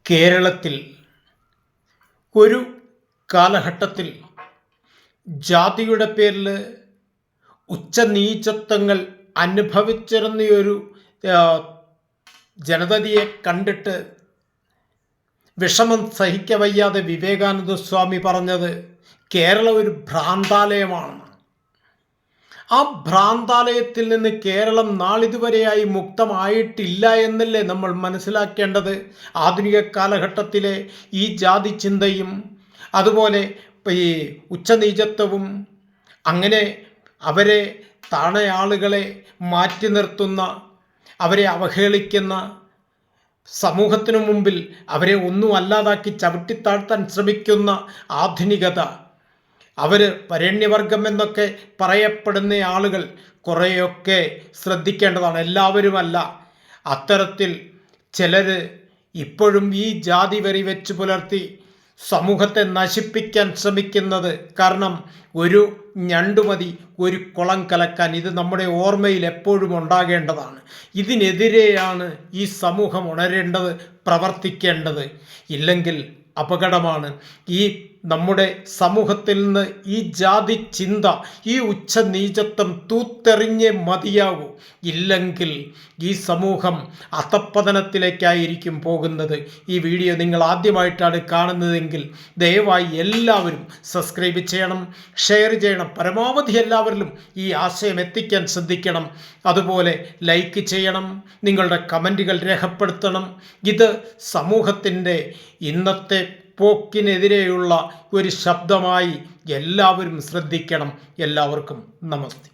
കേരളത്തിൽ ഒരു കാലഘട്ടത്തിൽ ജാതിയുടെ പേരിൽ ഉച്ചനീചത്വങ്ങൾ അനുഭവിച്ചിരുന്നൊരു ജനതയെ കണ്ടിട്ട് വിഷമം സഹിക്കവയ്യാതെ വിവേകാനന്ദ സ്വാമി പറഞ്ഞത് കേരളം ഒരു ഭ്രാന്താലയമാണെന്ന്. ആ ഭ്രാന്താലയത്തിൽ നിന്ന് കേരളം നാളിതുവരെയായി മുക്തമായിട്ടില്ല എന്നല്ലേ നമ്മൾ മനസ്സിലാക്കേണ്ടത്. ആധുനിക കാലഘട്ടത്തിലെ ഈ ജാതി ചിന്തയും അതുപോലെ ഈ ഉച്ചനീചത്വവും അങ്ങനെ അവരെ താണയാളുകളെ മാറ്റി നിർത്തുന്ന, അവരെ അവഹേളിക്കുന്ന, സമൂഹത്തിനു മുമ്പിൽ അവരെ ഒന്നും അല്ലാതാക്കി ചവിട്ടിത്താഴ്ത്താൻ ശ്രമിക്കുന്ന ആധുനികത, അവർ വരേണ്യവർഗം എന്നൊക്കെ പറയപ്പെടുന്ന ആളുകൾ കുറേയൊക്കെ ശ്രദ്ധിക്കേണ്ടതാണ്. എല്ലാവരുമല്ല. അത്തരത്തിൽ ചിലർ ഇപ്പോഴും ഈ ജാതി വെറി വെച്ച് പുലർത്തി സമൂഹത്തെ നശിപ്പിക്കാൻ ശ്രമിക്കുന്നത്. കാരണം ഒരു ഞണ്ടുമതി ഒരു കുളം കലക്കാൻ. ഇത് നമ്മുടെ ഓർമ്മയിൽ എപ്പോഴും ഉണ്ടാകേണ്ടതാണ്. ഇതിനെതിരെയാണ് ഈ സമൂഹം ഉണരേണ്ടത്, പ്രവർത്തിക്കേണ്ടത്. ഇല്ലെങ്കിൽ അപകടമാണ്. ഈ നമ്മുടെ സമൂഹത്തിൽ നിന്ന് ഈ ജാതി ചിന്ത, ഈ ഉച്ചനീചത്വം തൂത്തെറിഞ്ഞേ മതിയാകൂ. ഇല്ലെങ്കിൽ ഈ സമൂഹം അധപ്പതനത്തിലേക്കായിരിക്കും പോകുന്നത്. ഈ വീഡിയോ നിങ്ങൾ ആദ്യമായിട്ടാണ് കാണുന്നതെങ്കിൽ ദയവായി എല്ലാവരും സബ്സ്ക്രൈബ് ചെയ്യണം, ഷെയർ ചെയ്യണം. പരമാവധി എല്ലാവരിലും ഈ ആശയം എത്തിക്കാൻ ശ്രദ്ധിക്കണം. അതുപോലെ ലൈക്ക് ചെയ്യണം, നിങ്ങളുടെ കമൻറ്റുകൾ രേഖപ്പെടുത്തണം. ഇത് സമൂഹത്തിൻ്റെ ഇന്നത്തെ പോക്കിനെതിരെയുള്ള ഒരു ശബ്ദമായി എല്ലാവരും ശ്രദ്ധിക്കണം. എല്ലാവർക്കും നമസ്തേ.